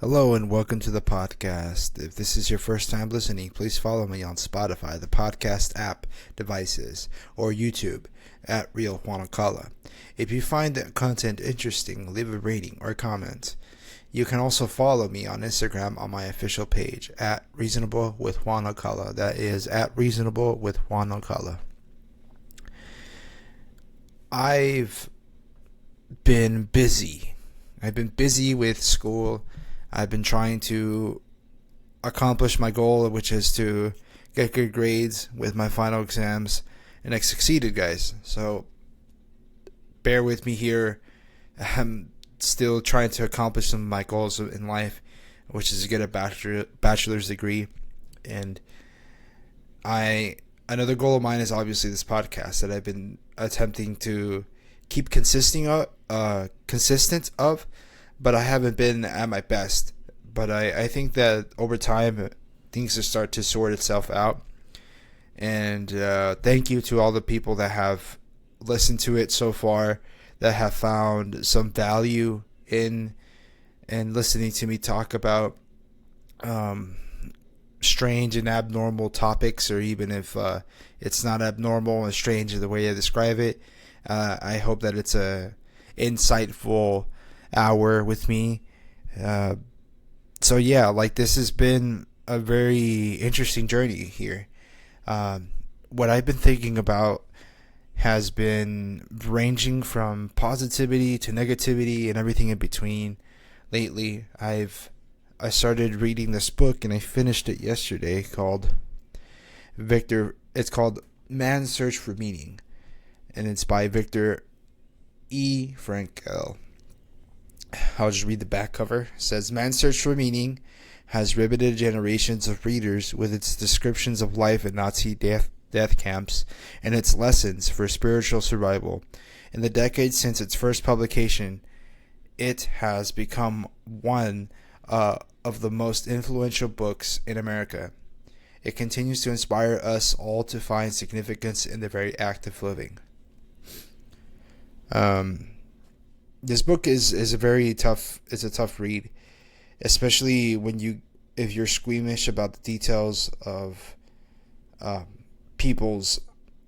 Hello and welcome to the podcast. If this is your first time listening, please follow me on Spotify, the podcast app devices, or YouTube at Real Juanacala. If you find the content interesting, leave a rating or comment. You can also follow me on Instagram on my official page at Reasonable with Juanacala. That is at Reasonable with Juanacala. I've been busy. I've been busy with school. I've been trying to accomplish my goal, which is to get good grades with my final exams, and I succeeded, guys. So bear with me here. I'm still trying to accomplish some of my goals in life, which is to get a bachelor's degree. And another goal of mine is obviously this podcast that I've been attempting to keep consistent of, but I haven't been at my best. But I think that over time, things will start to sort itself out. And thank you to all the people that have listened to it so far, that have found some value in listening to me talk about strange and abnormal topics, or even if it's not abnormal and strange in the way I describe it. I hope that it's a insightful hour with me. So yeah, this has been a very interesting journey here. What I've been thinking about has been ranging from positivity to negativity and everything in between. Lately, I started reading this book, and I finished it yesterday, called It's called Man's Search for Meaning, and it's by Viktor E. Frankl. I'll just read the back cover. It says, Man's Search for Meaning has riveted generations of readers with its descriptions of life in Nazi death camps and its lessons for spiritual survival. In the decades since its first publication, it has become one of the most influential books in America. It continues to inspire us all to find significance in the very act of living. This book is a very tough. It's a tough read, especially if you're squeamish about the details of people's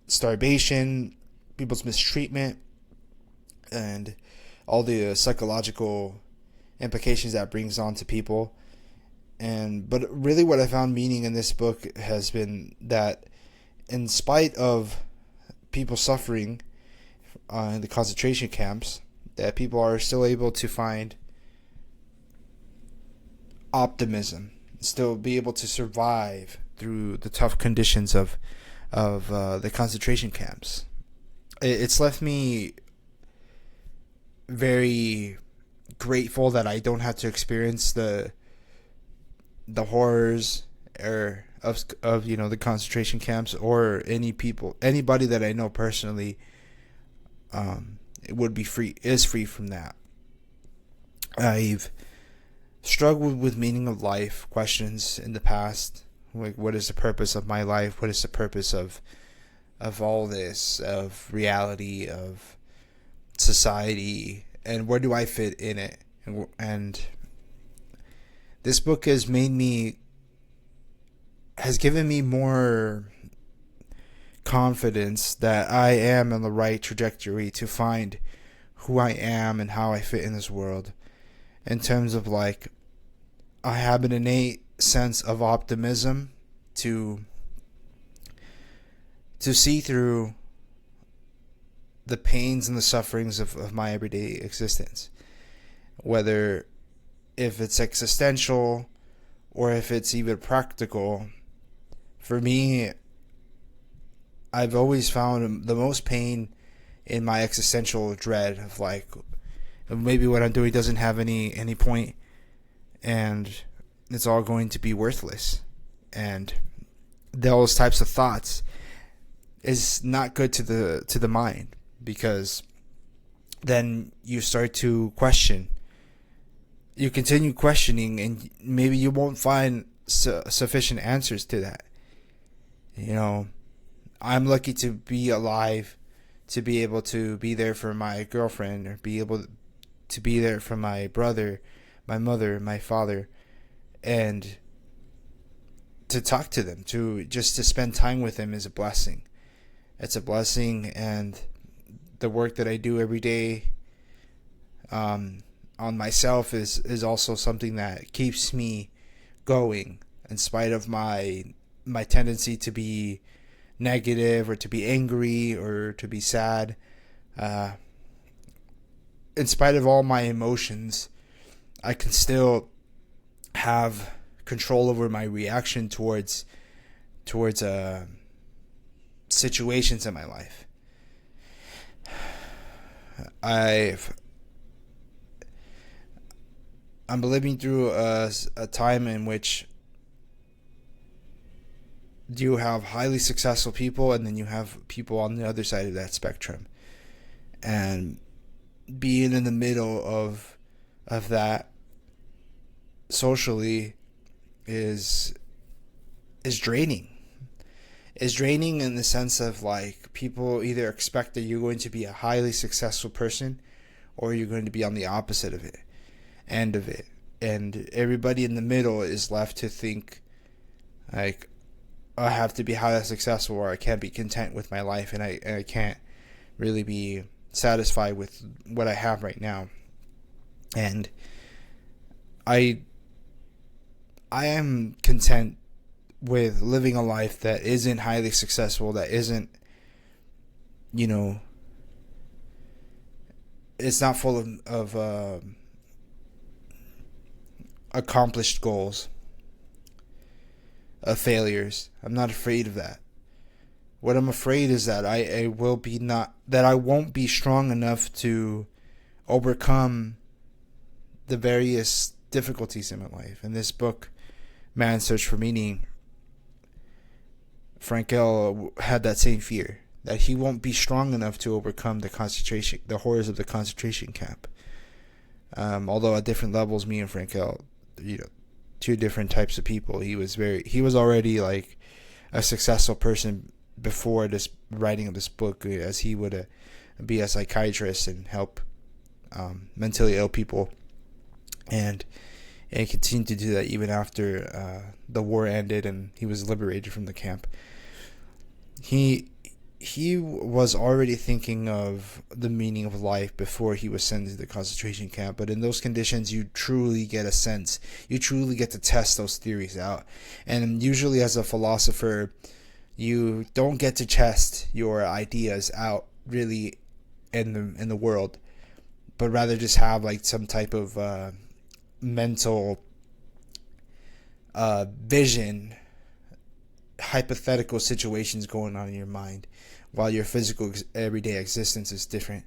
starvation, people's mistreatment, and all the psychological implications that brings on to people. But really, what I found meaning in this book has been that, in spite of people suffering in the concentration camps, that people are still able to find optimism, still be able to survive through the tough conditions of the concentration camps. It's left me very grateful that I don't have to experience the horrors of the concentration camps, or anybody that I know personally is free from that. I've struggled with meaning of life questions in the past, like what is the purpose of my life? What is the purpose of all this, of reality, of society, and where do I fit in it? And this book has given me more confidence that I am on the right trajectory to find who I am and how I fit in this world, in terms of I have an innate sense of optimism to see through the pains and the sufferings of my everyday existence, whether if it's existential or if it's even practical. For me, I've always found the most pain in my existential dread of maybe what I'm doing doesn't have any point, and it's all going to be worthless. And those types of thoughts is not good to the mind, because then you start to question. You continue questioning, and maybe you won't find sufficient answers to that. I'm lucky to be alive, to be able to be there for my girlfriend, or be able to be there for my brother, my mother, my father, and to talk to them, to spend time with them is a blessing. It's a blessing, and the work that I do every day on myself is also something that keeps me going in spite of my tendency to be negative or to be angry or to be sad. In spite of all my emotions, I can still have control over my reaction towards situations in my life. I'm living through a time in which you have highly successful people, and then you have people on the other side of that spectrum. And being in the middle of that socially is draining. It's draining in the sense of like people either expect that you're going to be a highly successful person, or you're going to be on the opposite end of it. And everybody in the middle is left to think like, I have to be highly successful, or I can't be content with my life, and I can't really be satisfied with what I have right now. And I am content with living a life that isn't highly successful, that isn't, it's not full of accomplished goals, of failures. I'm not afraid of that. What I'm afraid is that I won't be strong enough to overcome the various difficulties in my life. In this book, Man's Search for Meaning, Frankl had that same fear, that he won't be strong enough to overcome the horrors of the concentration camp. Although at different levels, me and Frankl, two different types of people. He was already like a successful person before this writing of this book, as he would be a psychiatrist and help mentally ill people, and continued to do that even after the war ended and he was liberated from the camp. He was already thinking of the meaning of life before he was sent to the concentration camp. But in those conditions, you truly get a sense. You truly get to test those theories out. And usually as a philosopher, you don't get to test your ideas out really in the world, but rather just have like some type of mental vision, hypothetical situations going on in your mind, while your physical everyday existence is different.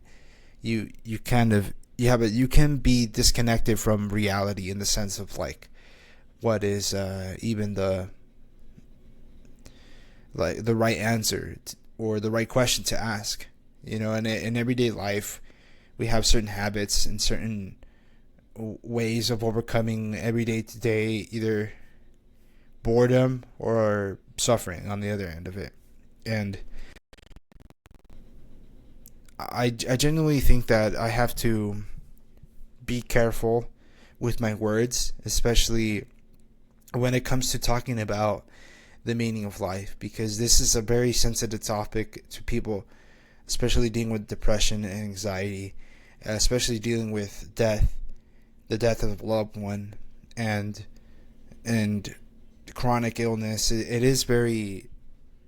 You can be disconnected from reality in the sense of like what is even the right answer or the right question to ask. In everyday life, we have certain habits and certain ways of overcoming everyday to day, either boredom or suffering on the other end of it. And I genuinely think that I have to be careful with my words, especially when it comes to talking about the meaning of life, because this is a very sensitive topic to people, especially dealing with depression and anxiety, especially dealing with death, the death of a loved one, and chronic illness. It is very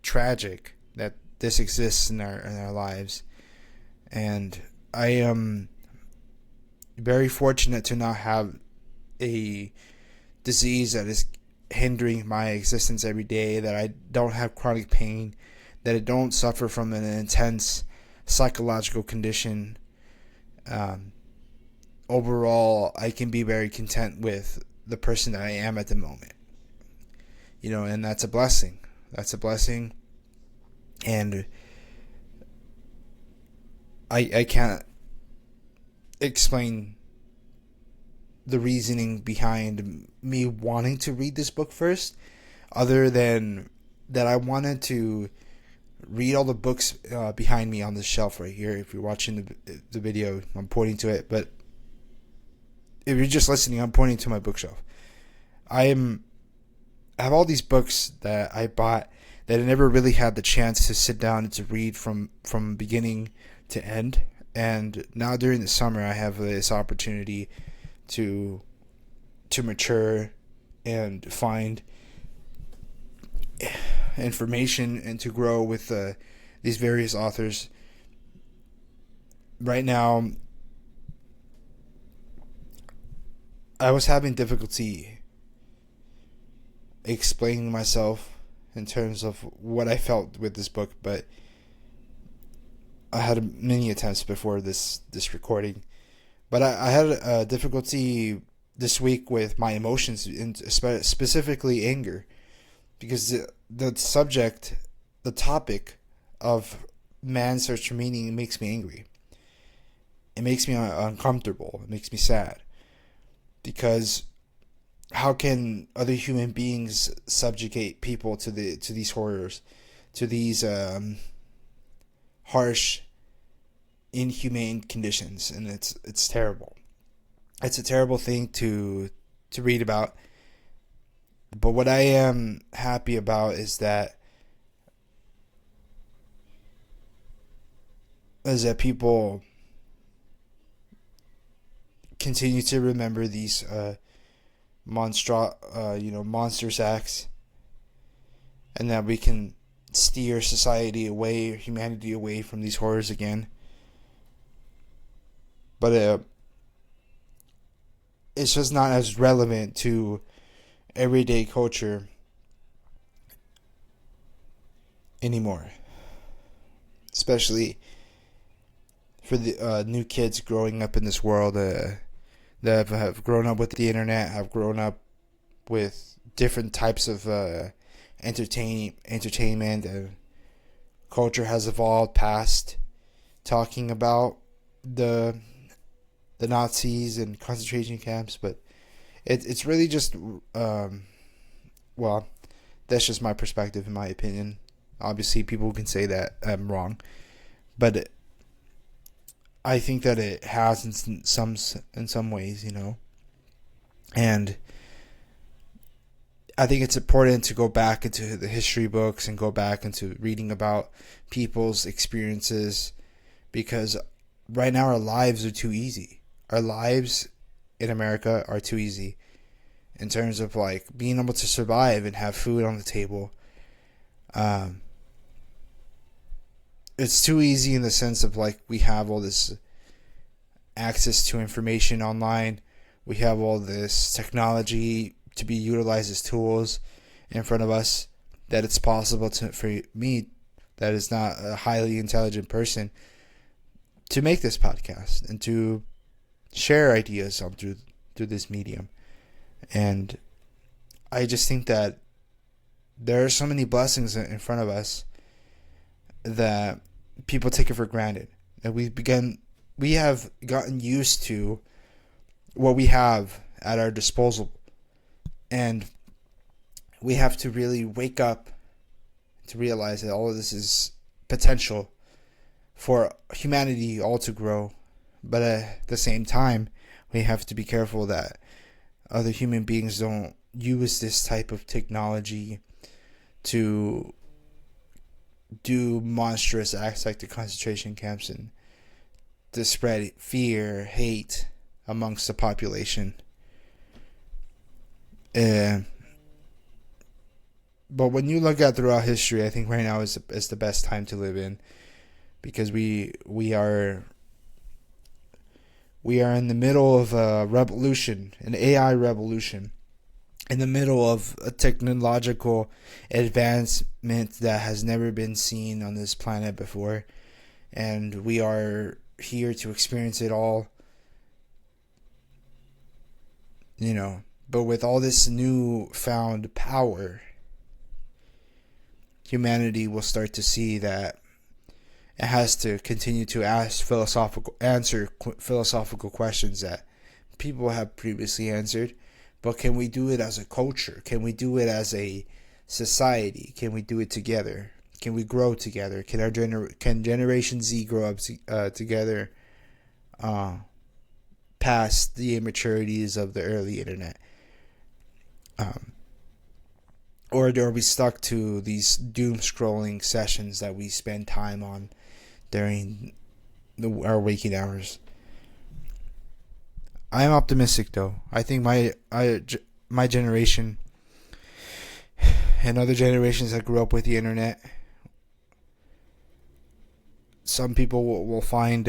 tragic that this exists in our lives. And I am very fortunate to not have a disease that is hindering my existence every day, that I don't have chronic pain, that I don't suffer from an intense psychological condition. Overall, I can be very content with the person that I am at the moment. And that's a blessing. That's a blessing. And I can't explain the reasoning behind me wanting to read this book first, other than that I wanted to read all the books behind me on the shelf right here. If you're watching the video, I'm pointing to it. But if you're just listening, I'm pointing to my bookshelf. I have all these books that I bought that I never really had the chance to sit down and to read from beginning to end. And now during the summer, I have this opportunity to mature and find information and to grow with these various authors. Right now, I was having difficulty explaining myself in terms of what I felt with this book, but I had many attempts before this recording. But I had a difficulty this week with my emotions, specifically anger, because the subject, the topic of man's search for meaning makes me angry. It makes me uncomfortable. It makes me sad. Because how can other human beings subjugate people to these horrors, to these harsh, inhumane conditions? And it's terrible. It's a terrible thing to read about. But what I am happy about is that people continue to remember these monstrous acts, and that we can steer society away, humanity away from these horrors again. But it's just not as relevant to everyday culture anymore, especially for the new kids growing up in this world that have grown up with the internet, have grown up with different types of entertainment. Culture has evolved past talking about the Nazis and concentration camps, but it's really just well, that's just my perspective, in my opinion. Obviously, people can say that I'm wrong, but I think that it has in some ways, and I think it's important to go back into the history books and go back into reading about people's experiences, because right now our lives are too easy. Our lives in America are too easy in terms of like being able to survive and have food on the table. It's too easy in the sense of like we have all this access to information online. We have all this technology to be utilized as tools in front of us, that it's possible for me, that is not a highly intelligent person, to make this podcast and to share ideas through this medium. And I just think that there are so many blessings in front of us that people take it for granted. And we have gotten used to what we have at our disposal. And we have to really wake up to realize that all of this is potential for humanity all to grow. But at the same time, we have to be careful that other human beings don't use this type of technology to do monstrous acts like the concentration camps and to spread fear, hate amongst the population. But when you look at throughout history, I think right now is the best time to live in, because we are in the middle of a revolution, an AI revolution, in the middle of a technological advancement that has never been seen on this planet before, and we are here to experience it all, but with all this newfound power, humanity will start to see that it has to continue to answer philosophical questions that people have previously answered. But can we do it as a culture? Can we do it as a society? Can we do it together? Can we grow together? Can Generation Z grow up together? past the immaturities of the early internet. Or are we stuck to these doom scrolling sessions that we spend time on during our waking hours? I am optimistic, though. I think my generation and other generations that grew up with the internet, some people will find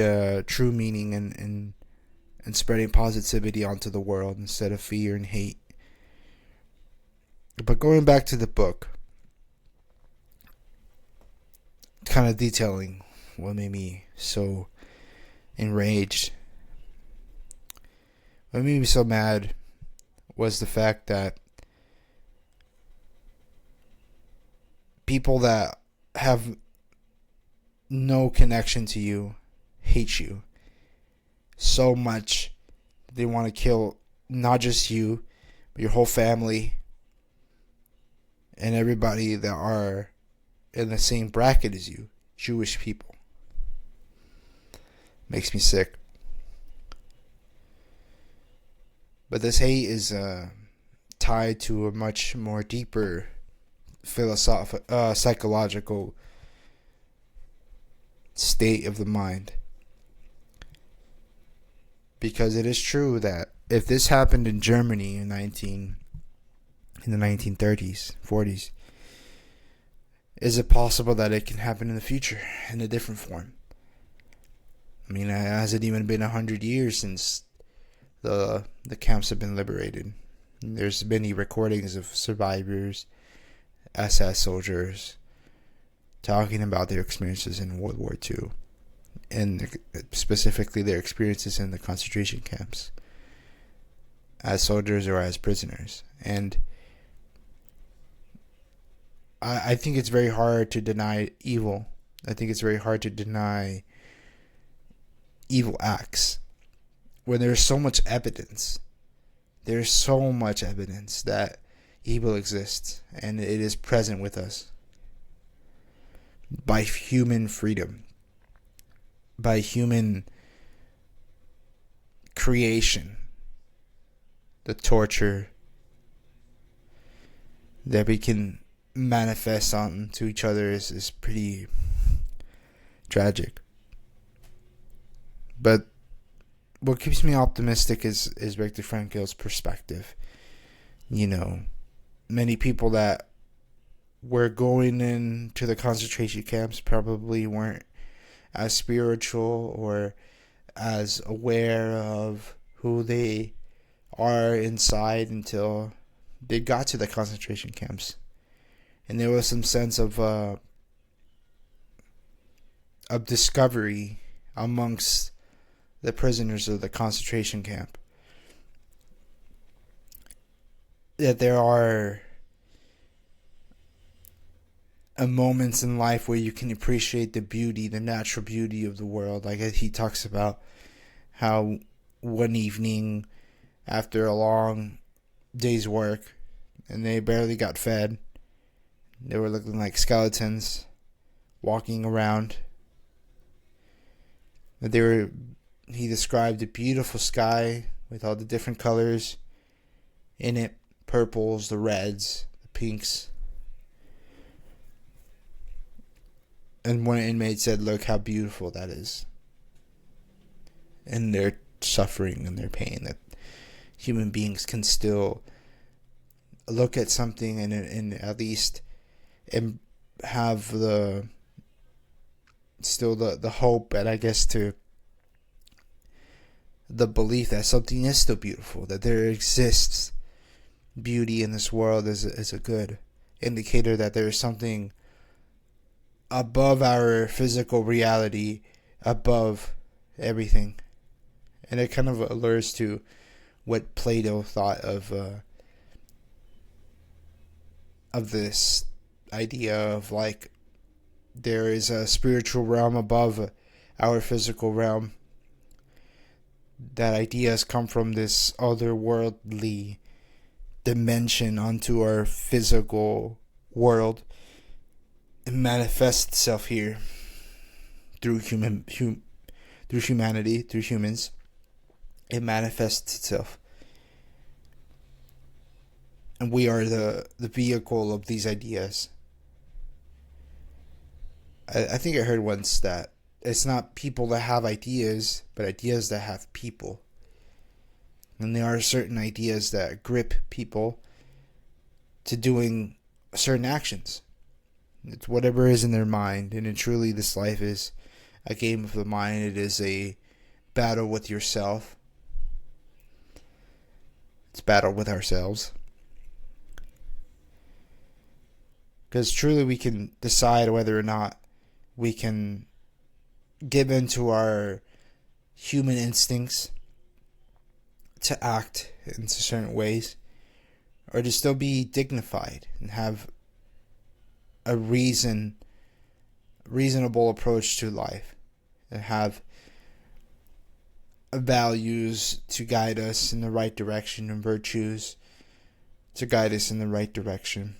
true meaning in spreading positivity onto the world instead of fear and hate. But going back to the book, kind of detailing what made me so enraged. What made me so mad was the fact that people that have no connection to you hate you so much that they want to kill not just you, but your whole family and everybody that are in the same bracket as you, Jewish people. Makes me sick. But this hate is tied to a much more deeper psychological state of the mind. Because it is true that if this happened in Germany in the 1930s, 40s, is it possible that it can happen in the future in a different form? I mean, has it even been 100 years since the camps have been liberated? There's many recordings of survivors, SS soldiers, talking about their experiences in World War II, and specifically their experiences in the concentration camps as soldiers or as prisoners. And I think it's very hard to deny evil. I think it's very hard to deny evil acts when there's so much evidence. There's so much evidence that evil exists and it is present with us by human freedom, by human creation. The torture that we can manifest onto each other is pretty tragic. But what keeps me optimistic is Viktor Frankl's perspective. You know, many people that were going into the concentration camps probably weren't as spiritual or as aware of who they are inside until they got to the concentration camps. And there was some sense of discovery amongst the prisoners of the concentration camp. That there are moments in life where you can appreciate the beauty, the natural beauty of the world. Like he talks about how one evening after a long day's work and they barely got fed, they were looking like skeletons walking around. He described a beautiful sky with all the different colors in it, purples, the reds, the pinks. And one inmate said, "Look how beautiful that is." And their suffering and their pain, that human beings can still look at something and at least and have the hope, and I guess to the belief that something is still beautiful, that there exists beauty in this world is a good indicator that there is something above our physical reality, above everything. And it kind of allures to what Plato thought of this idea of like there is a spiritual realm above our physical realm. That ideas come from this otherworldly dimension onto our physical world. It manifests itself here through humanity, through humans, it manifests itself. And we are the vehicle of these ideas. I think I heard once that it's not people that have ideas, but ideas that have people. And there are certain ideas that grip people to doing certain actions. It's whatever is in their mind. And truly, this life is a game of the mind. It is a battle with yourself. It's battle with ourselves. Because truly we can decide whether or not we can give into our human instincts to act in certain ways, or to still be dignified and have a reasonable approach to life, and have values to guide us in the right direction, and virtues to guide us in the right direction.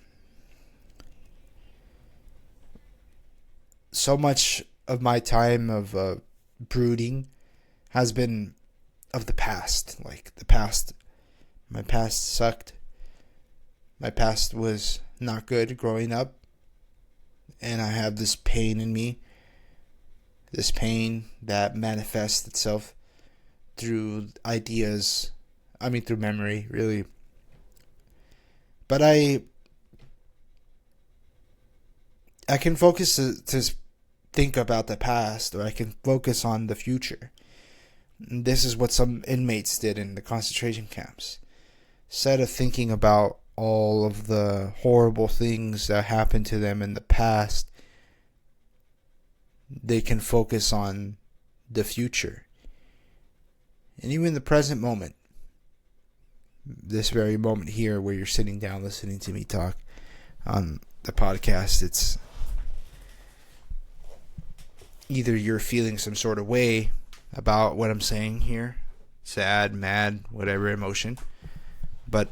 So much of my time of brooding has been of the past. Like the past, my past sucked. My past was not good growing up. And I have this pain in me. This pain that manifests itself through ideas. Through memory, really. But I can focus to think about the past, or I can focus on the future. And this is what some inmates did in the concentration camps. Instead of thinking about all of the horrible things that happened to them in the past, they can focus on the future. And even the present moment. This very moment here where you're sitting down listening to me talk on the podcast, it's either you're feeling some sort of way about what I'm saying here, sad, mad, whatever emotion, but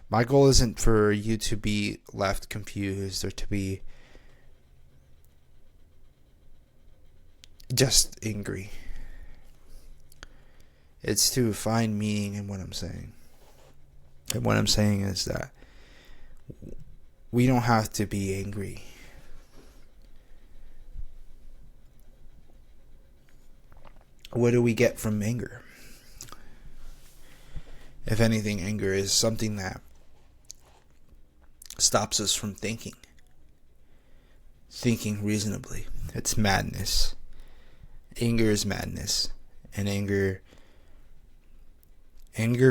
my goal isn't for you to be left confused or to be just angry. It's to find meaning in what I'm saying. And what I'm saying is that we don't have to be angry. What do we get from anger? If anything, anger is something that stops us from thinking reasonably. It's madness. Anger is madness. And anger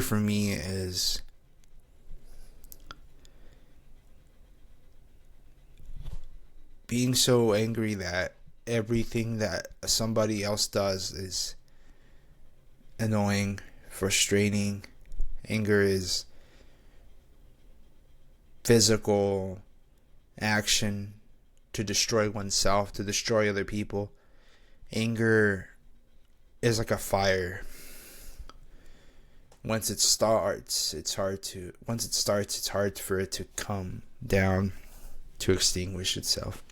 for me is being so angry that everything that somebody else does is annoying, frustrating. Anger is physical action to destroy oneself, to destroy other people. Anger is like a fire. Once it starts, it's hard for it to come down, to extinguish itself.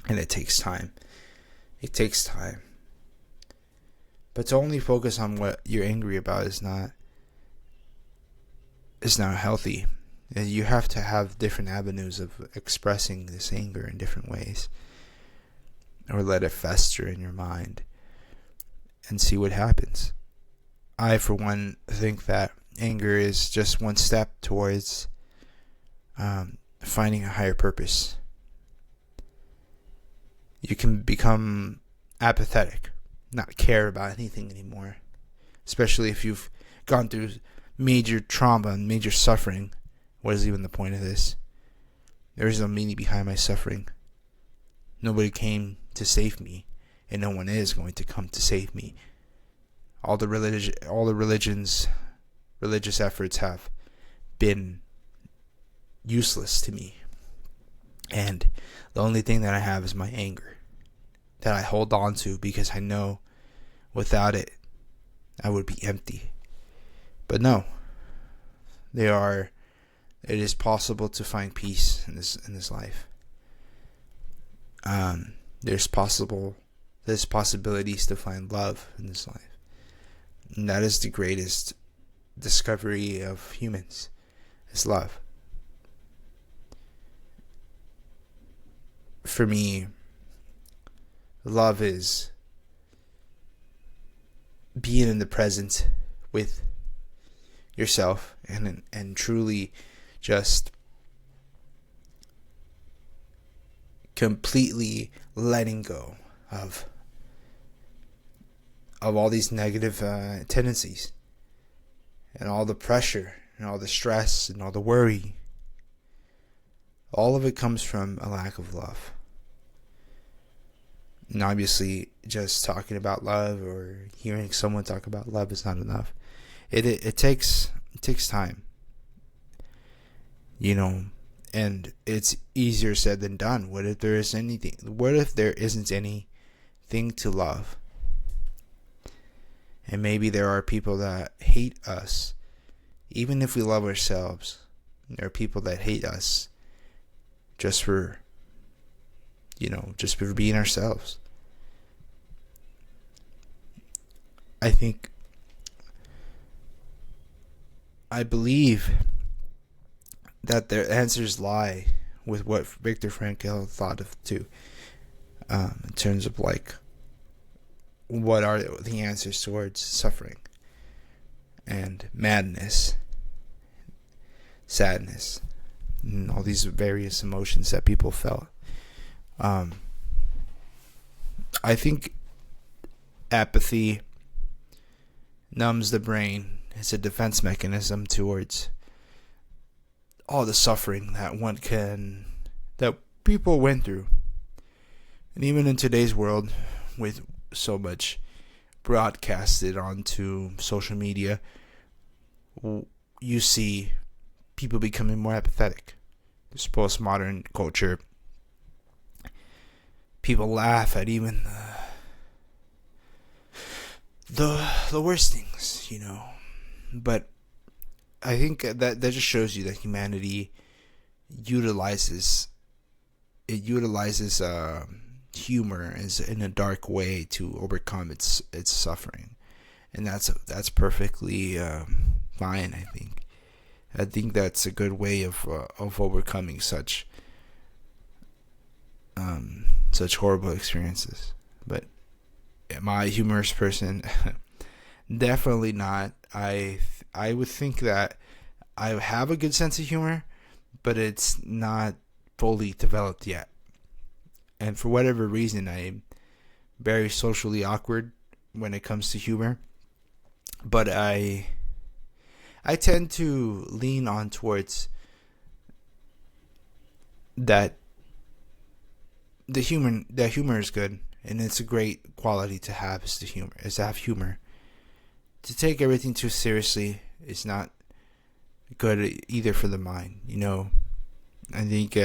And it takes time. But to only focus on what you're angry about is not healthy. You have to have different avenues of expressing this anger in different ways, or let it fester in your mind and see what happens. I, for one, think that anger is just one step towards finding a higher purpose. You can become apathetic, not care about anything anymore, especially if you've gone through major trauma and major suffering. What is even the point of this? There is no meaning behind my suffering. Nobody came to save me, and no one is going to come to save me. All the religious efforts have been useless to me. And the only thing that I have is my anger that I hold on to, because I know without it I would be empty. But no, it is possible to find peace in this life. There's possibilities to find love in this life. And that is the greatest discovery of humans, is love. For me, love is being in the present with yourself and truly just completely letting go of all these negative tendencies and all the pressure and all the stress and all the worry. All of it comes from a lack of love. And obviously, just talking about love or hearing someone talk about love is not enough. It takes time, and it's easier said than done. What if there is anything? What if there isn't anything to love? And maybe there are people that hate us, even if we love ourselves. There are people that hate us just for being ourselves. I believe that their answers lie with what Viktor Frankl thought of too, in terms of like, what are the answers towards suffering and madness, sadness, and all these various emotions that people felt. I think apathy numbs the brain. It's a defense mechanism towards all the suffering that people went through. And even in today's world, with so much broadcasted onto social media, you see people becoming more apathetic. This postmodern culture, people laugh at even the worst things, But I think that just shows you that humanity utilizes humor in a dark way to overcome its suffering, and that's perfectly fine. I think that's a good way of overcoming such horrible experiences. But am I a humorous person? Definitely not. I would think that I have a good sense of humor, but it's not fully developed yet. And for whatever reason, I'm very socially awkward when it comes to humor. But I tend to lean on towards that the humor is good, and it's a great quality to have, is to have humor. To take everything too seriously is not good either for the mind. I think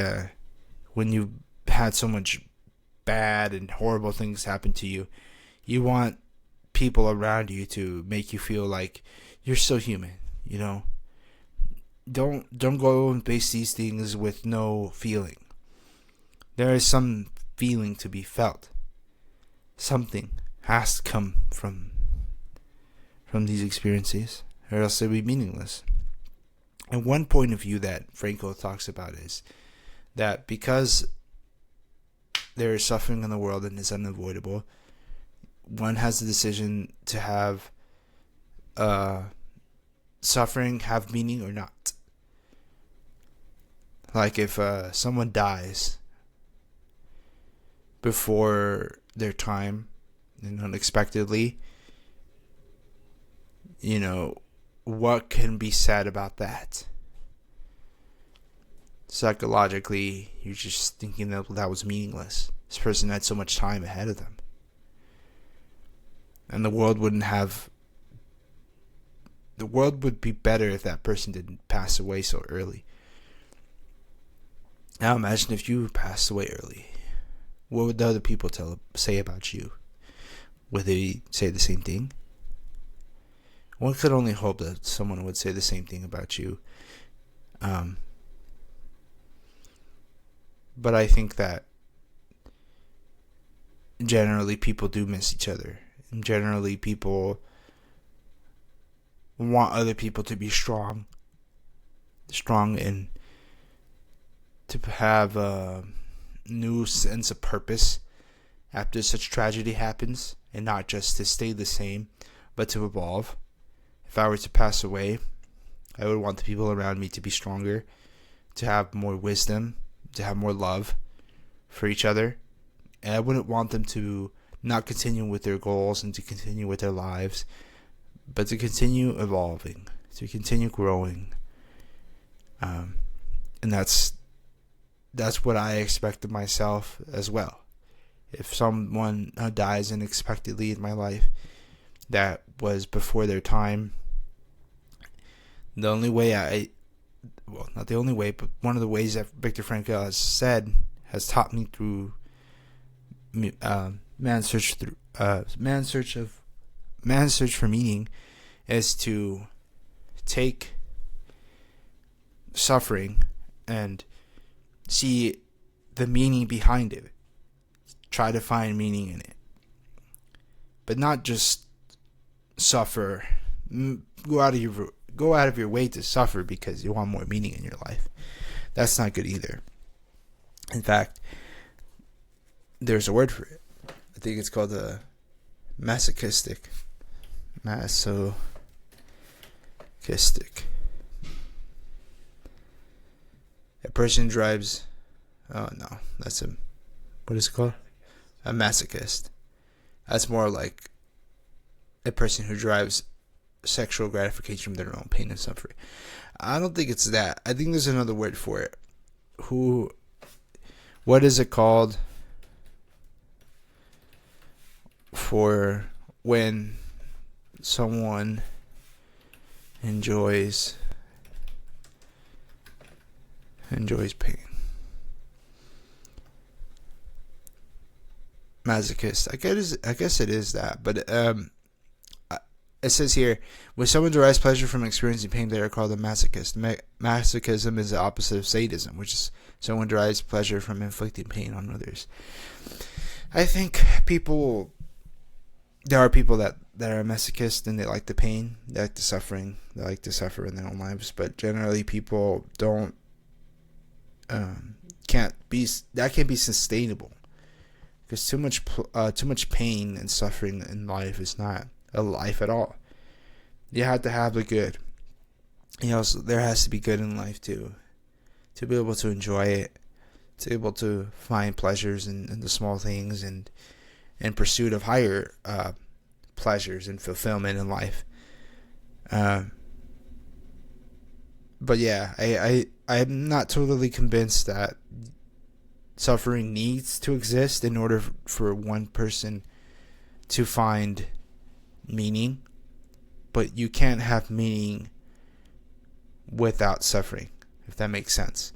when you've had so much bad and horrible things happen to you, you want people around you to make you feel like you're still human. Don't go and face these things with no feeling. There is some feeling to be felt. Something has to come from these experiences, or else they'll be meaningless. And one point of view that Frankl talks about is that because there is suffering in the world and it's unavoidable, one has the decision to have suffering have meaning or not. Like if someone dies before their time and unexpectedly, what can be said about that? Psychologically, you're just thinking that was meaningless. This person had so much time ahead of them. And the world would be better if that person didn't pass away so early. Now imagine if you passed away early. What would the other people say about you? Would they say the same thing? One could only hope that someone would say the same thing about you. But I think that generally people do miss each other. And generally people want other people to be strong and to have a new sense of purpose after such tragedy happens, and not just to stay the same, but to evolve. If I were to pass away, I would want the people around me to be stronger, to have more wisdom, to have more love for each other. And I wouldn't want them to not continue with their goals and to continue with their lives, but to continue evolving, to continue growing. And that's what I expect of myself as well. If someone dies unexpectedly in my life that was before their time, the only way not the only way, but one of the ways that Viktor Frankl has taught me through man's search for meaning, is to take suffering and see the meaning behind it. Try to find meaning in it, but not just suffer. Go out of your way to suffer because you want more meaning in your life. That's not good either. In fact, there's a word for it. I think it's called masochistic. A person drives. Oh no, that's what is it called? A masochist. That's more like a person who drives sexual gratification from their own pain and suffering. I don't think it's that. I think there's another word for it. What is it called for when someone enjoys pain? Masochist. I guess it is that, but it says here, when someone derives pleasure from experiencing pain, they are called a masochist. Masochism is the opposite of sadism, which is someone derives pleasure from inflicting pain on others. I think there are people that are masochists and they like the pain, they like the suffering, they like to suffer in their own lives, but generally people can't be sustainable. Because too much pain and suffering in life is not a life at all. You have to have the good. There has to be good in life too, to be able to enjoy it, to be able to find pleasures in the small things, and in pursuit of higher pleasures and fulfillment in life. But yeah, I'm not totally convinced that suffering needs to exist in order for one person to find meaning, but you can't have meaning without suffering, if that makes sense.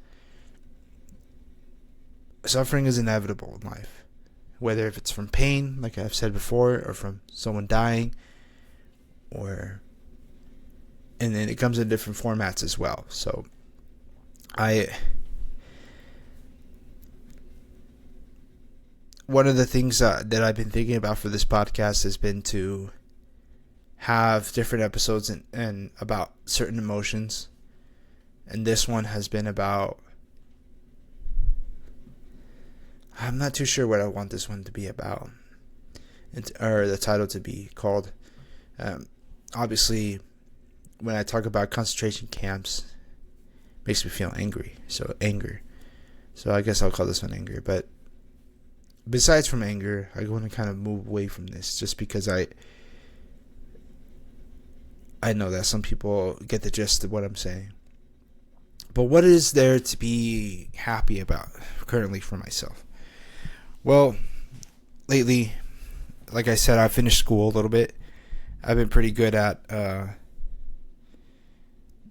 Suffering is inevitable in life, whether if it's from pain, like I've said before, or from someone dying, and then it comes in different formats as well. So one of the things that I've been thinking about for this podcast has been to have different episodes and about certain emotions. And this one has been about, I'm not too sure what I want this one to be about, or the title to be called. Obviously, when I talk about concentration camps, it makes me feel angry. So anger. So I guess I'll call this one anger. But besides from anger, I want to kind of move away from this, just because I know that some people get the gist of what I'm saying. But what is there to be happy about currently for myself? Well, lately, like I said, I finished school a little bit. I've been pretty good at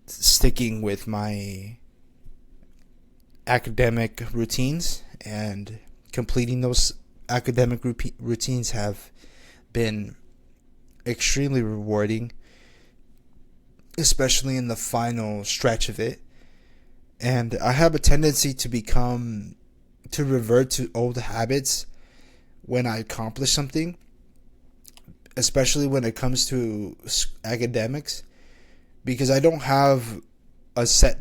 sticking with my academic routines, and completing those academic routines have been extremely rewarding, especially in the final stretch of it. And I have a tendency to revert to old habits when I accomplish something, especially when it comes to academics. because I don't have a set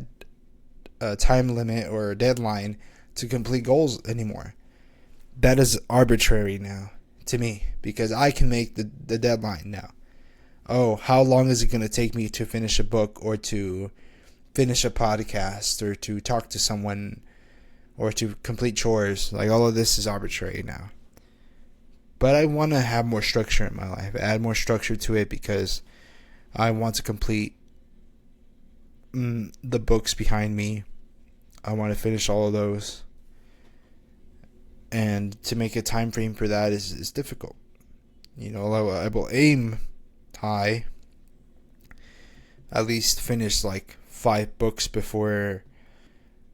time limit or a deadline to complete goals anymore. That is arbitrary now to me, because I can make the deadline now. Oh, how long is it going to take me to finish a book, or to finish a podcast, or to talk to someone, or to complete chores? Like, all of this is arbitrary now. But I want to have more structure in my life, add more structure to it, because I want to complete the books behind me. I want to finish all of those. And to make a time frame for that is difficult. I will aim high. At least finish like 5 books before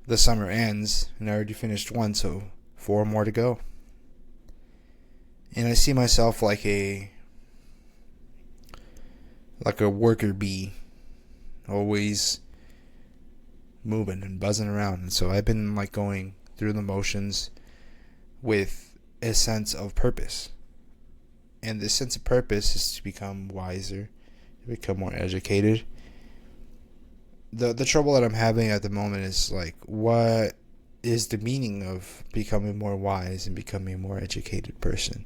the summer ends. And I already finished 1, so 4 more to go. And I see myself like a worker bee, always moving and buzzing around. And so I've been like going through the motions with a sense of purpose. And this sense of purpose is to become wiser, to become more educated. The trouble that I'm having at the moment is like, what is the meaning of becoming more wise and becoming a more educated person?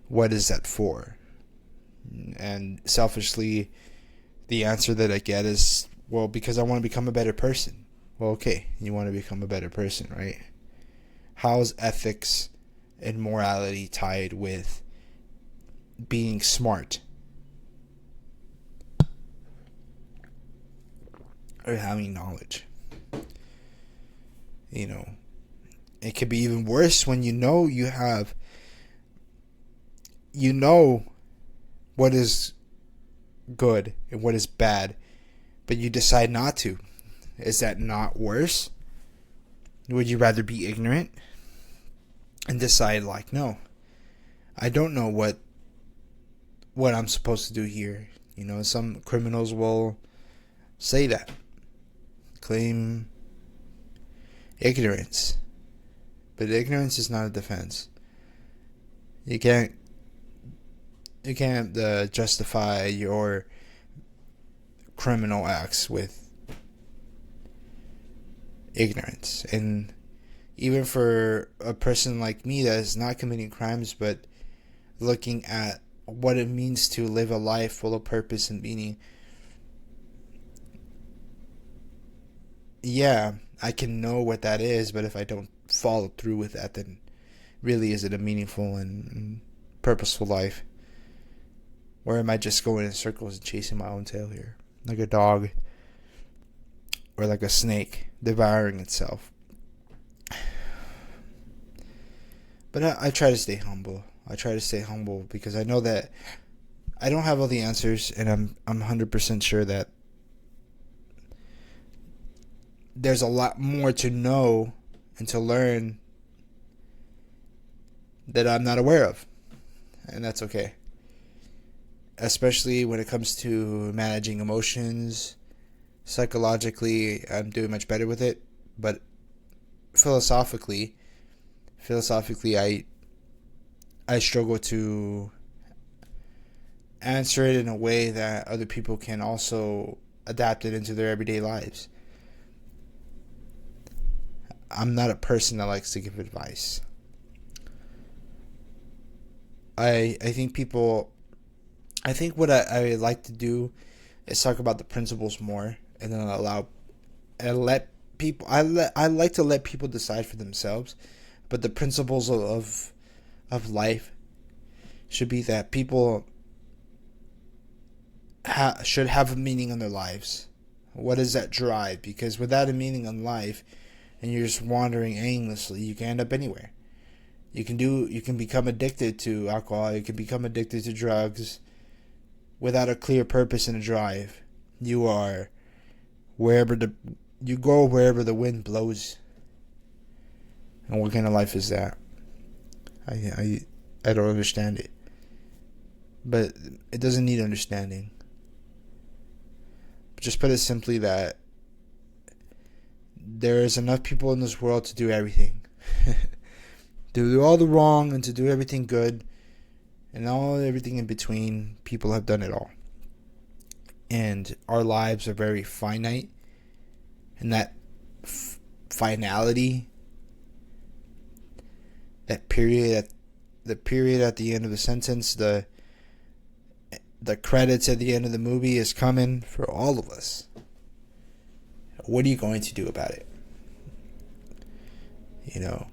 What is that for? And selfishly, the answer that I get is, well, because I want to become a better person. Well, okay, you want to become a better person, right? How is ethics and morality tied with being smart or having knowledge? It could be even worse when you know what is good and what is bad, but you decide not to. Is that not worse? Would you rather be ignorant and decide like, no, I don't know what I'm supposed to do here? Some criminals will say that, claim ignorance, but ignorance is not a defense. You can't justify your criminal acts with ignorance. And even for a person like me that is not committing crimes, but looking at what it means to live a life full of purpose and meaning, yeah, I can know what that is, but if I don't follow through with that, then really is it a meaningful and purposeful life? Or am I just going in circles and chasing my own tail here, like a dog or like a snake devouring itself? But I try to stay humble. I try to stay humble because I know that I don't have all the answers, and I'm 100% sure that there's a lot more to know and to learn that I'm not aware of. And that's okay. Especially when it comes to managing emotions. Psychologically, I'm doing much better with it. But philosophically, I struggle to answer it in a way that other people can also adapt it into their everyday lives. I'm not a person that likes to give advice. I think what I like to do is talk about the principles more, and then I like to let people decide for themselves. But the principles of life should be that people should have a meaning in their lives. What is that drive? Because without a meaning in life, and you're just wandering aimlessly, you can end up anywhere. You can become addicted to alcohol. You can become addicted to drugs without a clear purpose and a drive. You are wherever the wind blows. And what kind of life is that? I don't understand it. But it doesn't need understanding. Just put it simply that there is enough people in this world to do everything. To do all the wrong and to do everything good, and everything in between. People have done it all. and our lives are very finite, and that finality, that period, the period at the end of the sentence, the credits at the end of the movie is coming for all of us. What are you going to do about it? You know,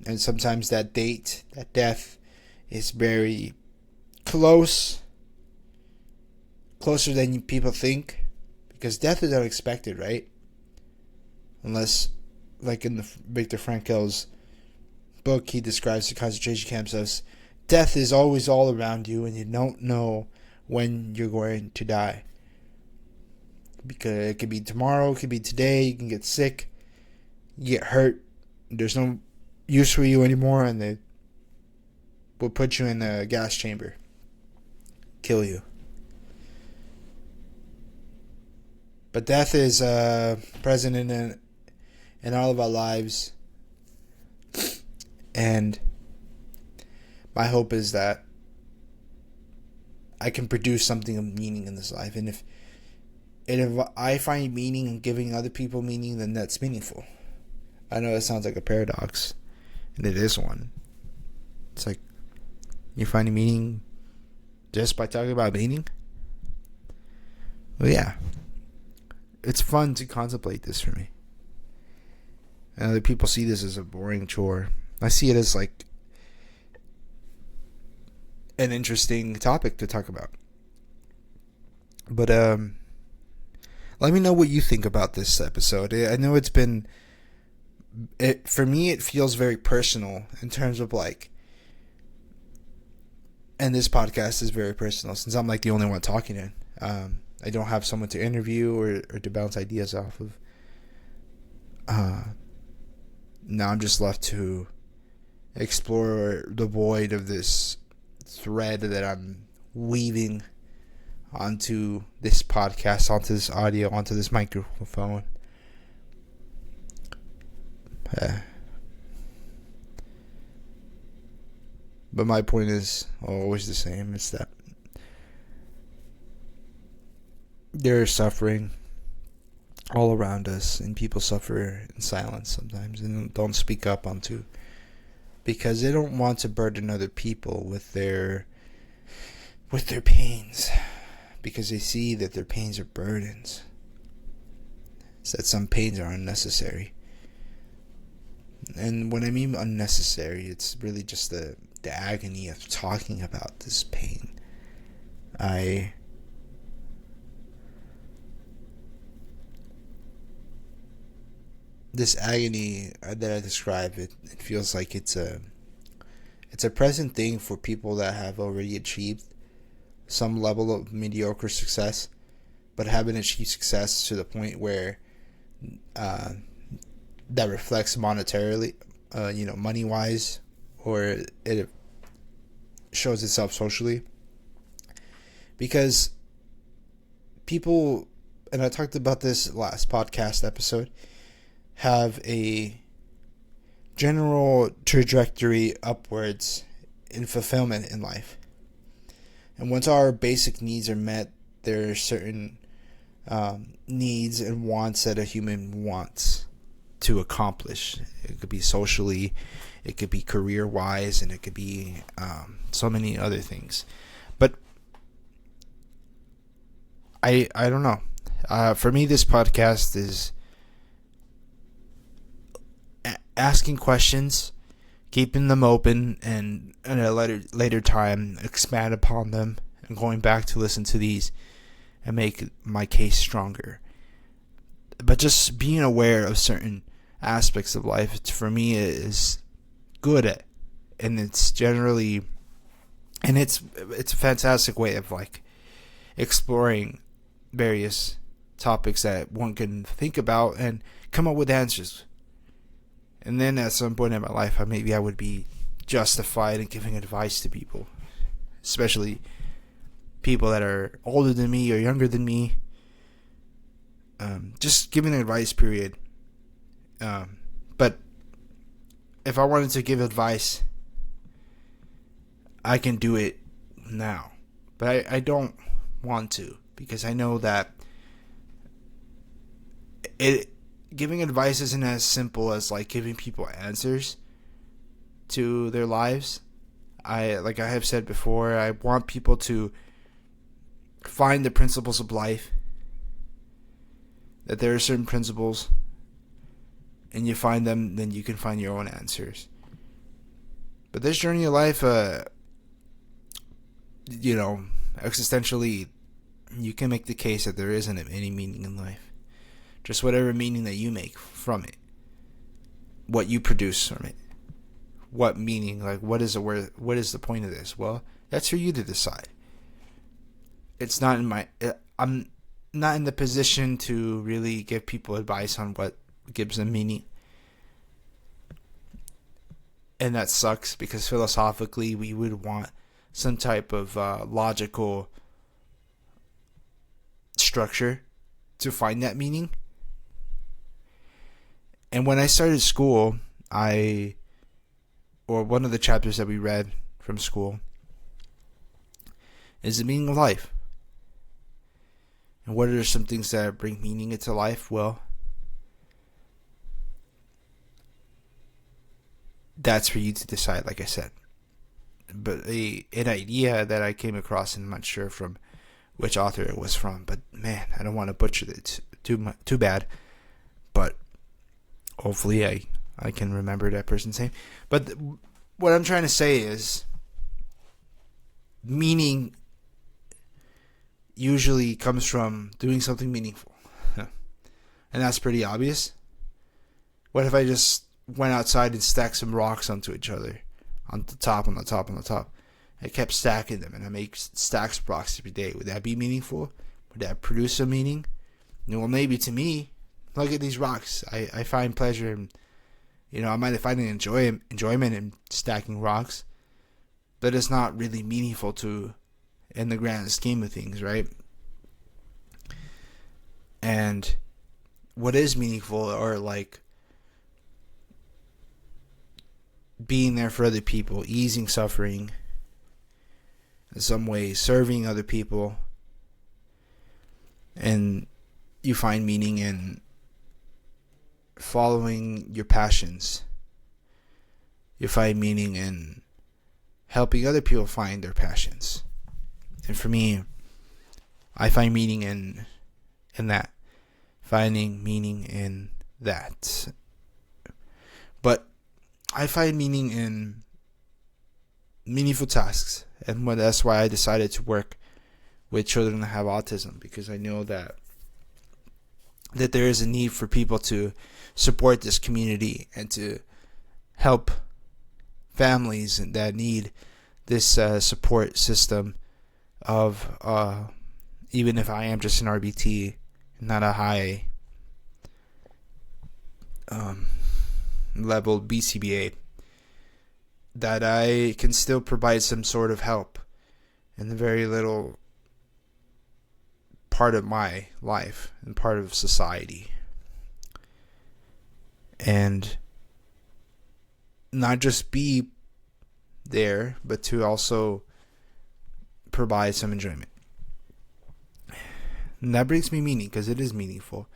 and sometimes that date, that death, is very closer than people think, because death is unexpected, right? Unless, like in the Viktor Frankl's book, he describes the concentration camps as death is always all around you, and you don't know when you're going to die. Because it could be tomorrow, it could be today. You can get sick, you get hurt. There's no use for you anymore, and they will put you in a gas chamber, kill you. But death is present in all of our lives, and my hope is that I can produce something of meaning in this life, and if I find meaning in giving other people meaning, then that's meaningful. I know it sounds like a paradox, and it is one. It's like, you're finding meaning just by talking about meaning? Well, yeah. It's fun to contemplate this for me. And other people see this as a boring chore. I see it as like an interesting topic to talk about. But let me know what you think about this episode. I know for me it feels very personal in terms of like, and this podcast is very personal since I'm like the only one talking it. I don't have someone to interview or to bounce ideas off of. Now I'm just left to explore the void of this thread that I'm weaving onto this podcast, onto this audio, onto this microphone. But my point is always the same. It's that there's suffering all around us, and people suffer in silence sometimes and don't speak up onto, because they don't want to burden other people with their pains, because they see that their pains are burdens. It's that some pains are unnecessary. And when I mean unnecessary, it's really just the agony of talking about this pain. This agony that I describe, it feels like it's a present thing for people that have already achieved some level of mediocre success, but haven't achieved success to the point where that reflects monetarily, money wise, or it shows itself socially. Because people, and I talked about this last podcast episode, have a general trajectory upwards in fulfillment in life. And once our basic needs are met, there are certain needs and wants that a human wants to accomplish. It could be socially, it could be career-wise, and it could be so many other things. But I don't know. For me, this podcast is asking questions, keeping them open, and at a later time expand upon them, and going back to listen to these and make my case stronger. But just being aware of certain aspects of life, for me, is good at, and it's generally, and it's a fantastic way of like exploring various topics that one can think about and come up with answers. And then at some point in my life, maybe I would be justified in giving advice to people, especially people that are older than me or younger than me. Just giving advice, period. But if I wanted to give advice, I can do it now. But I don't want to, because I know that giving advice isn't as simple as like giving people answers to their lives. Like I have said before, I want people to find the principles of life. That there are certain principles, and you find them, then you can find your own answers. But this journey of life, existentially, you can make the case that there isn't any meaning in life. Just whatever meaning that you make from it, what you produce from it, what meaning, like what is the point of this? Well, that's for you to decide. It's not I'm not in the position to really give people advice on what gives them meaning. And that sucks, because philosophically we would want some type of logical structure to find that meaning. And when I started school, one of the chapters that we read from school is the meaning of life. And what are some things that bring meaning into life? Well, that's for you to decide, like I said. But an idea that I came across, and I'm not sure from which author it was from, but man, I don't want to butcher it too bad. But hopefully I can remember that person's name. But what I'm trying to say is, meaning usually comes from doing something meaningful. And that's pretty obvious. What if I just went outside and stacked some rocks onto each other, on the top. I kept stacking them, and I make stacks of rocks every day. Would that be meaningful? Would that produce a meaning? Well, maybe to me. Look at these rocks. I find pleasure in, I might find enjoyment in stacking rocks, but it's not really meaningful in the grand scheme of things, right? And what is meaningful are like being there for other people, easing suffering, in some way serving other people, and you find meaning in following your passions. You find meaning in helping other people find their passions. And for me, I find meaning in that. Finding meaning in that. But I find meaning in meaningful tasks. And that's why I decided to work with children that have autism, because I know that there is a need for people to support this community and to help families that need this support system of, even if I am just an RBT, not a high level BCBA, that I can still provide some sort of help in the very little part of my life and part of society. And not just be there, but to also provide some enjoyment. And that brings me meaning, because it is meaningful.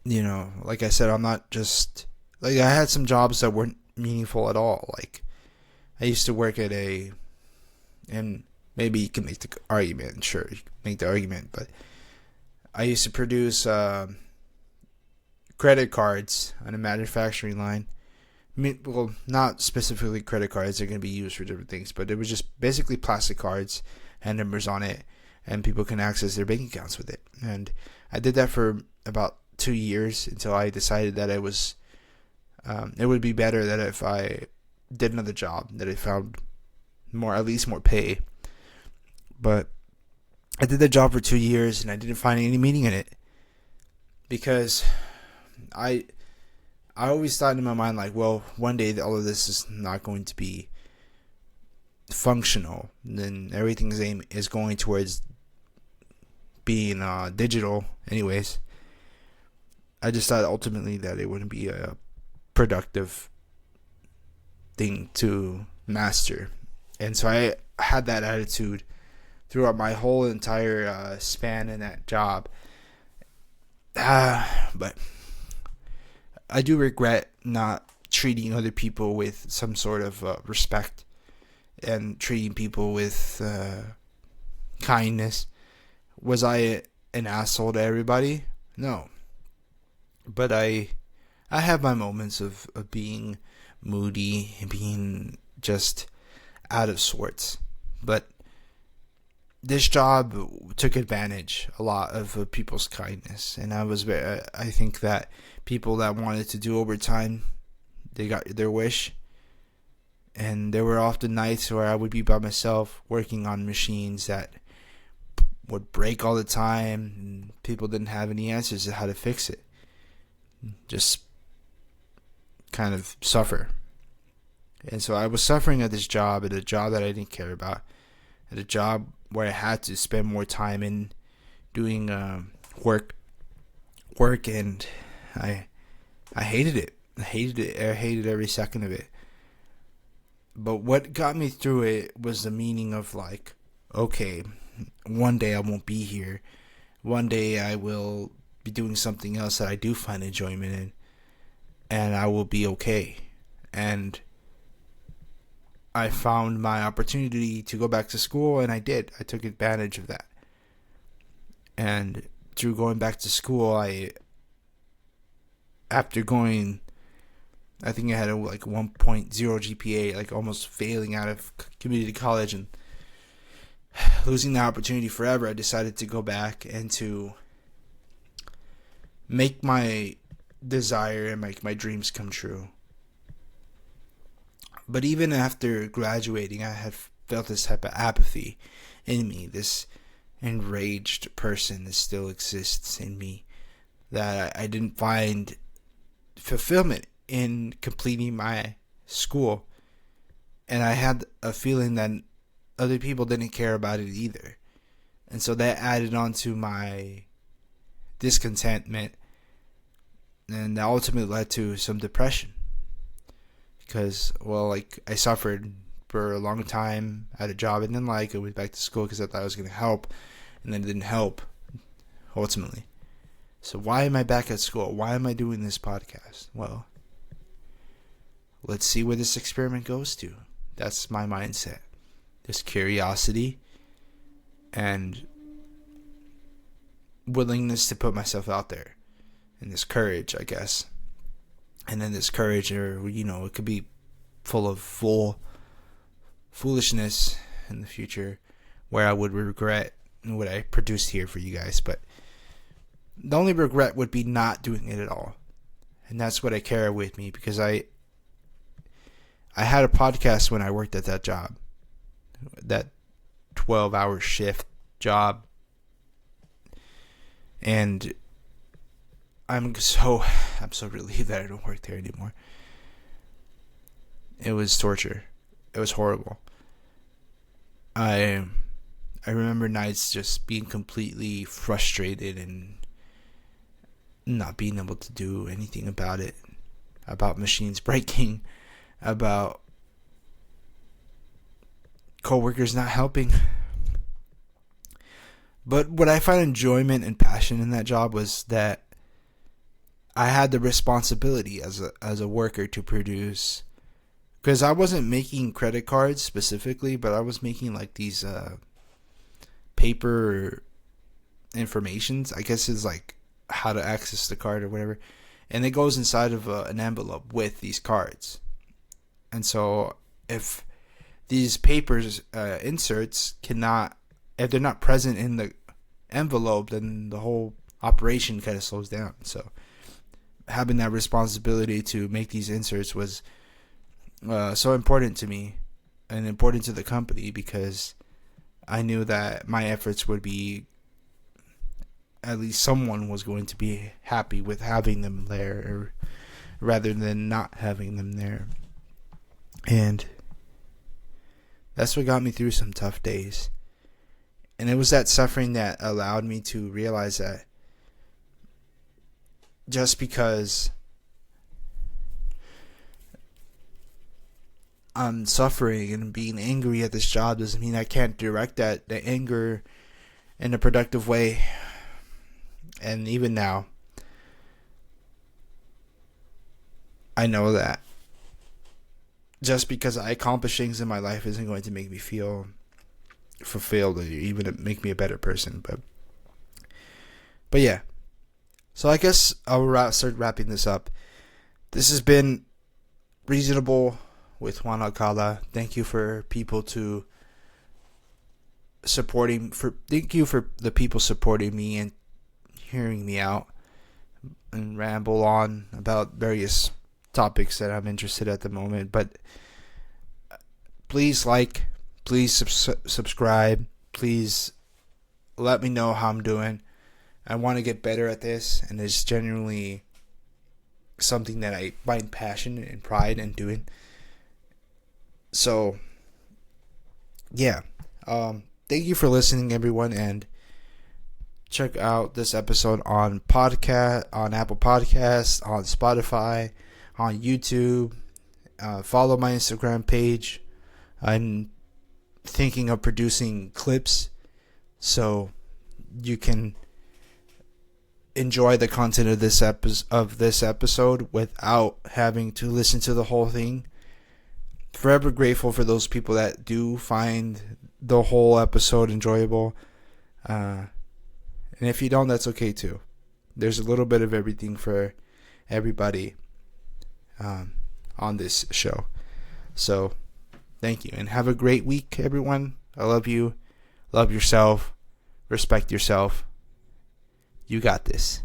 Like I said, I'm not just, like, I had some jobs that weren't meaningful at all. Like, I used to work at and maybe you can make the argument, sure, you can make the argument, but I used to produce credit cards on a manufacturing line. Well, not specifically credit cards, they're going to be used for different things, but it was just basically plastic cards, and numbers on it, and people can access their bank accounts with it. And I did that for about 2 years until I decided that it would be better that if I did another job, that I found at least more pay. But I did that job for 2 years, and I didn't find any meaning in it, because I always thought in my mind, like, well, one day all of this is not going to be functional. Then everything's aim is going towards being digital anyways. I just thought ultimately that it wouldn't be a productive thing to master. And so I had that attitude throughout my whole entire span in that job. But I do regret not treating other people with some sort of respect and treating people with kindness. Was I an asshole to everybody? No. But I have my moments of being moody and being just out of sorts. But this job took advantage a lot of people's kindness, and I think that people that wanted to do overtime, they got their wish. And there were often nights where I would be by myself working on machines that would break all the time, and people didn't have any answers to how to fix it. Just kind of suffer. And so I was suffering at this job, at a job that I didn't care about, at a job where I had to spend more time in doing work, and I hated it. I hated every second of it. But what got me through it was the meaning of, like, okay, one day I won't be here. One day I will be doing something else that I do find enjoyment in, and I will be okay. And I found my opportunity to go back to school, and I did. I took advantage of that. And through going back to school, after going, I think I had a 1.0 GPA, like almost failing out of community college and losing the opportunity forever, I decided to go back and to make my desire and make my dreams come true. But even after graduating, I had felt this type of apathy in me, this enraged person that still exists in me, that I didn't find fulfillment in completing my school. And I had a feeling that other people didn't care about it either. And so that added on to my discontentment, and that ultimately led to some depression. Because, well, like, I suffered for a long time at a job I didn't like. I went back to school because I thought it was going to help, and then it didn't help, ultimately. So why am I back at school? Why am I doing this podcast? Well, let's see where this experiment goes to. That's my mindset. This curiosity and willingness to put myself out there. And this courage, I guess. And then this courage, or, it could be full of foolishness in the future, where I would regret what I produced here for you guys. But the only regret would be not doing it at all. And that's what I carry with me, because I had a podcast when I worked at that job, that 12-hour shift job. And I'm so relieved that I don't work there anymore. It was torture. It was horrible. I remember nights just being completely frustrated and not being able to do anything about it, about machines breaking, about coworkers not helping. But what I found enjoyment and passion in that job was that I had the responsibility as a worker to produce, because I wasn't making credit cards specifically, but I was making like these paper informations. I guess it's like how to access the card or whatever, and it goes inside of an envelope with these cards. And so if these papers inserts if they're not present in the envelope, then the whole operation kind of slows down. So having that responsibility to make these inserts was so important to me and important to the company, because I knew that my efforts would be, at least someone was going to be happy with having them there, rather than not having them there. And that's what got me through some tough days. And it was that suffering that allowed me to realize that just because I'm suffering and being angry at this job doesn't mean I can't direct the anger in a productive way. And even now, I know that just because I accomplish things in my life isn't going to make me feel fulfilled or even make me a better person. But yeah. So I guess I'll start wrapping this up. This has been Reasonable with Juan Alcala. Thank you for people to thank you for the people supporting me and hearing me out and ramble on about various topics that I'm interested at the moment. But please please subscribe, please let me know how I'm doing. I want to get better at this, and it's genuinely something that I find passion and pride in doing. So yeah, thank you for listening, everyone, and check out this episode on Apple Podcasts, on Spotify, on YouTube. Follow my Instagram page. I'm thinking of producing clips so you can enjoy the content of this episode without having to listen to the whole thing. Forever grateful for those people that do find the whole episode enjoyable. And if you don't, that's okay too. There's a little bit of everything for everybody on this show. So thank you, and have a great week, everyone. I love you. Love yourself. Respect yourself. You got this.